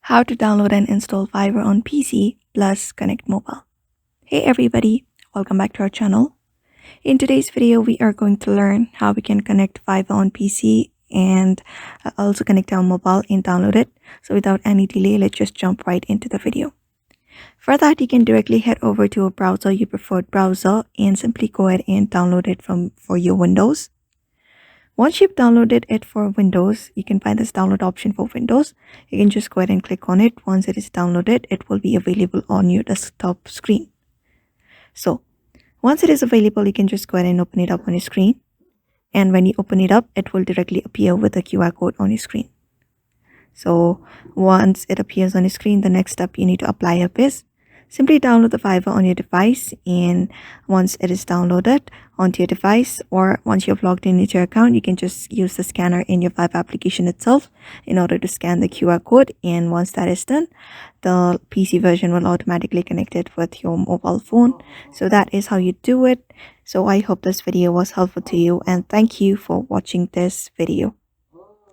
How to download and install Fiverr on PC plus Connect Mobile. Hey everybody, welcome back to our channel. In today's video, we are going to learn how we can connect Fiverr on PC and also connect our mobile and download it. So without any delay, let's just jump right into the video. For that, you can directly head over to a browser, your preferred browser, and simply go ahead and download it for your Windows. Once you've downloaded it for Windows, you can find this download option for Windows. You can just go ahead and click on it. Once it is downloaded, it will be available on your desktop screen. So once it is available, you can just go ahead and open it up on your screen. And when you open it up, it will directly appear with a QR code on your screen. So once it appears on your screen, the next step you need to apply up is simply download the Fiverr on your device, and once it is downloaded onto your device or once you've logged in into your account, you can just use the scanner in your Fiverr application itself in order to scan the QR code, and once that is done, the PC version will automatically connect it with your mobile phone. So that is how you do it. So I hope this video was helpful to you, and thank you for watching this video.